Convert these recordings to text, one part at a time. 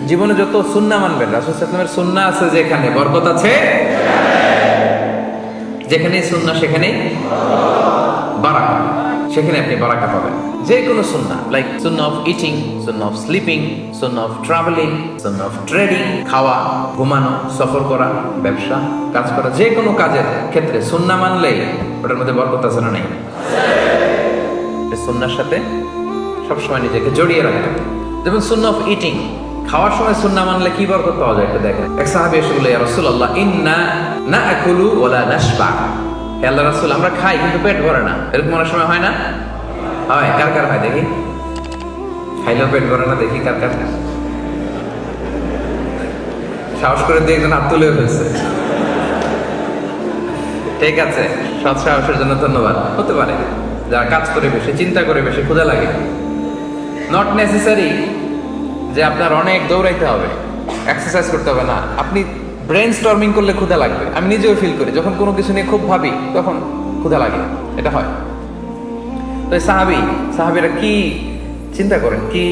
জীবনে যত সুন্নাহ মানবেন, রাসূল সাল্লাল্লাহু আলাইহি ওয়াসাল্লামের সুন্নাহ আছে যেখানে বরকত আছে, যেখানেই সুন্নাহ সেখানেই বারাকা, সেখানে আপনি বারাকা পাবেন। যে কোনো সুন্নাহ, like Sunnah of eating, Sunnah of sleeping, Sunnah of travelling, Sunnah of trading, খাওয়া, ঘুমানো, সফর করা, ব্যবসা, কাজ করা, যে কোনো কাজের ক্ষেত্রে সুন্নাহ মানলেই ওটার মধ্যে বরকত আছে না নাই? সুন্নাহর সাথে সবসময় নিজেকে জড়িয়ে রাখতে। যেমন সুন্নাহ অফ ইটিং, খাওয়ার সময় সুন্নাহ মানলে কি বরকত পাওয়া যায় একটু দেখেন। এক সাহাবী এসে বলল, ইয়া রাসূলুল্লাহ, ইন্না নাআকুলু ওয়ালা নাশবা। হে আল্লাহর রাসূল, আমরা খাই কিন্তু পেট ভরে না। এরকম অনেক সময় হয় না? হয়। কার কার হয় দেখি? খাইলেও পেট ভরে না, দেখি কার কার। সাহস করে দিয়ে একজন হাত তুলে ফেলছে। ঠিক আছে, সৎ সাহসের জন্য ধন্যবাদ। হতে পারে যারা কাজ করে বেশি, চিন্তা করে বেশি, ক্ষুধা লাগে। নট নেসেসারি যে আপনার অনেক দৌড়াইতে হবে, এক্সারসাইজ করতে হবে না। আপনি ব্রেন স্টর্মিং করলে ক্ষুধা লাগবে। আমি নিজেও ফিল করি, যখন কোনো কিছু নিয়ে খুব ভাবি তখন ক্ষুধা লাগে, এটা হয়। তো সাহাবীরা কি চিন্তা করেন, কি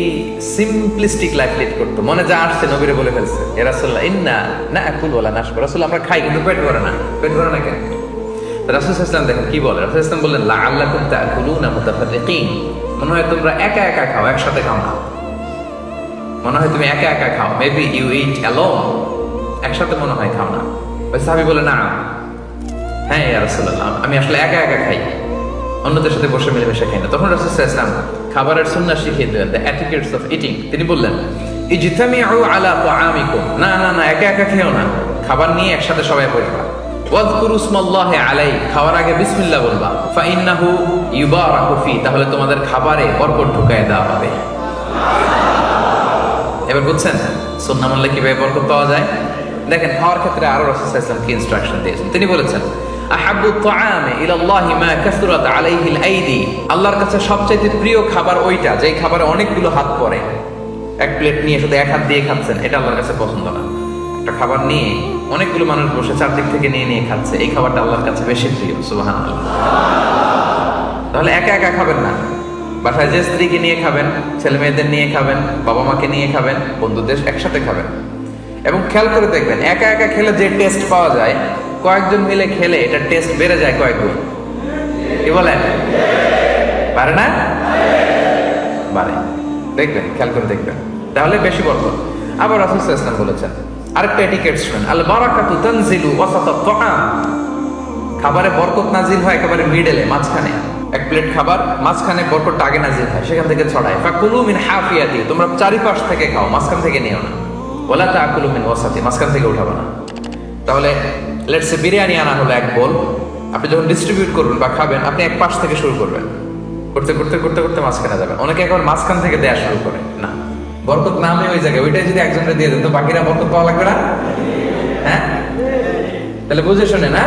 সিম্পলিস্টিক লাইফ লিড করতো। মনে যা আসছে নবীরে বলে ফেলছে, ইয়া রাসূলুল্লাহ, ইন্না নাআকুলু ওয়ালা নাশবা। রাসূল, আমরা খাই কিন্তু পেট ভরে না। পেট ভরে না কেন? রাসূল সাল্লাল্লাহু আলাইহি ওয়াসাল্লাম দেখেন কি বলে। রাসূল সাল্লাল্লাহু আলাইহি ওয়াসাল্লাম বললেন, লাআল্লাকুম তাআকুলুনা মুতাফাররিকিন। মনে হয় তোমরা একা একা খাও, একসাথে খাও না। মনে হয় তুমি একা একা খাও, মেবি ইউ ইট অ্যালোন, একসাথে মনে হয় খাও না। ওই সাহাবী বলে, না, হ্যাঁ ইয়া রাসূলুল্লাহ, আমি আসলে একা একা খাই, অন্যদের সাথে বসে মিলেমিশে খাই না। তখন রাসূল সাল্লাল্লাহু আলাইহি ওয়াসাল্লাম খাবারের সুন্নাহ শিখিয়ে দিলেন, দ্য এটিকেটস অফ ইটিং। তিনি বললেন, ইজতামিউ আলা তাআমিকুম, না না না, একা একা খেও না, খাবার নিয়ে একসাথে সবাই বসবা। ওয়াযকুরু ইসমাল্লাহি আলাইহি, খাওয়ার আগে বিসমিল্লাহ বলবা। ফাইন্নাহু ইউবারাকু ফি, তাহলে তোমাদের খাবারে বরকত ঢুকায় দেওয়া হবে। এবার বুঝছেন সুন্নাহ মানলে কিভাবে বরকত পাওয়া যায়? দেখেন, খাওয়ার ক্ষেত্রে আরো রাসূল সাল্লাল্লাহু আলাইহি ওয়াসাল্লাম কি ইনস্ট্রাকশন দিয়েছেন। তিনি বলেছেন, আহাব্বু তাআমি ইলাল্লাহি মা কাসরাত আলাইহিল আইদি, আল্লাহর কাছে সবচেয়ে প্রিয় খাবার ওইটা যেই খাবারে অনেকগুলো হাত পড়ে। এক প্লেট নিয়ে শুধু এক হাত দিয়ে খাচ্ছেন, এটা আল্লাহর কাছে পছন্দ না। একটা খাবার নিয়ে অনেকগুলো মানুষ বসে চারদিক থেকে নিয়ে নিয়ে খাচ্ছে, এই খাবারটা আল্লাহর কাছে বেশি প্রিয়। সুবহানাল্লাহ। তাহলে একা একা খাবেন না, বাসায় যে স্ত্রীকে নিয়ে খাবেন, ছেলে মেয়েদের নিয়ে খাবেন, বাবা মাকে নিয়ে খাবেন, বন্ধুদের একসাথে খাবেন। এবং খেয়াল করে দেখবেন, একা একা খেলে যে টেস্ট পাওয়া যায়, কয়েকজন মিলে খেলে এটা টেস্ট বেড়ে যায় কয়েক গুণ। কি বলেন? পারে না? পারে। দেখবেন, খেয়াল করে দেখবেন, তাহলে বেশি বরকত। আবার রাসূল সাল্লাল্লাহু আলাইহি ওয়াসাল্লাম বলেছেন আরেকটা এটিকেট শুনেন, আল বারাকাতু তানজিলু ওয়াসাতাত তাআম, খাবারে বরকত নাজিল হয় একেবারে মিডলে, মাঝখানে। এক প্লেট খাবার, মাঝখানে বরকতটা আগে নাজিল হয়, সেখান থেকে ছড়ায়। ফাকুলু মিন হাফিয়াতি, তোমরা চারিপাশ থেকে খাও, মাঝখান থেকে নিও না। ওয়ালা তাকুলু মিন ওয়াসাতি, মাঝখান থেকে উঠাবে না। তাহলে লেটস সে বিরিয়ানি আনা হলো এক বোল, আপনি যখন ডিস্ট্রিবিউট করবেন বা খাবেন, আপনি এক পাশ থেকে শুরু করবেন, করতে করতে করতে করতে মাঝখানে যাবেন। অনেকে একবার মাঝখান থেকে দেয়া শুরু করে, না, বরকত নামে ওই জায়গায়, ওইটাই যদি একজনকে দিয়ে দেন তো বাকিরা বরকত পাওয়া লাগবে না? হ্যাঁ, তাহলে বুঝে শুনে না।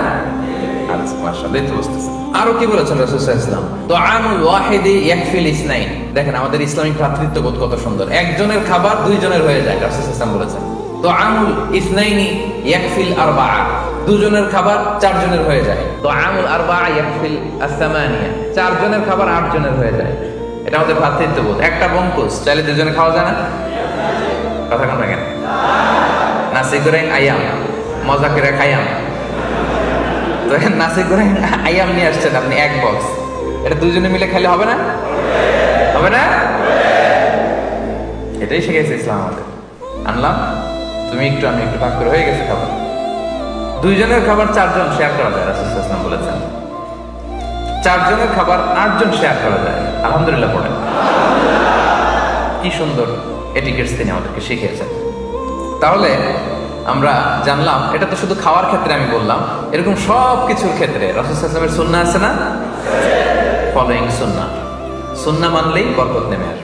আচ্ছা, মাশাআল্লাহ, তো বুঝতেছেন। আরো কি বলেছেন রাসূল সাল্লাল্লাহু আলাইহি ওয়াসাল্লাম, তুআমুল ওয়াহিদি ইয়াকফিল ইসনাইন। দেখেন আমাদের ইসলামিক ভ্রাতৃত্ববোধ কত সুন্দর। একজনের খাবার দুইজনের হয়ে যায়, রাসূল সাল্লাল্লাহু আলাইহি ওয়াসাল্লাম বলেছেন। তুআমুল ইসনাইনি ইয়াকফিল আরবাআ, দুজনের খাবার চারজনের হয়ে যায়। তুআমুল আরবাআ ইয়াকফিল আস-সামানিয়া, চারজনের খাবার আটজনের হয়ে যায়। এটা আমাদের ভ্রাতৃত্ববোধ। একটা বঙ্কুস চাইলে দুজনে খাওয়া যায় না? কথা কোন কেন? নাসি গোরেং আয়াম, মজা করে খাইয়াম। তো নাসি গোরেং আয়াম নিয়ে আসছেন আপনি এক বক্স, এটা দুজনে মিলে খেলে হবে না? হবে না? এটাই শিখেছে ইসলাম আমাদের। আনলাম, তুমি একটু আমি একটু, ভাগ করে হয়ে গেছে খাবার। দুইজনের খাবার চারজন শেয়ার করা যায়, রাসূল সাল্লাল্লাহু আলাইহি ওয়াসাল্লাম বলেছেন। চারজনের খাবার আটজন শেয়ার করা যায়। আলহামদুলিল্লাহ পড়েন। কি সুন্দর এটিকেটস তিনি আমাদেরকে শিখিয়েছেন। তাহলে আমরা জানলাম, এটা তো শুধু খাওয়ার ক্ষেত্রে আমি বললাম, এরকম সব কিছুর ক্ষেত্রে রাসূল সাল্লাল্লাহু আলাইহি ওয়াসাল্লামের সুন্নাহ আছে না? ফলোইং সুন্নাহ, সুন্নাহ মানলেই বরকত নেমে আসবে।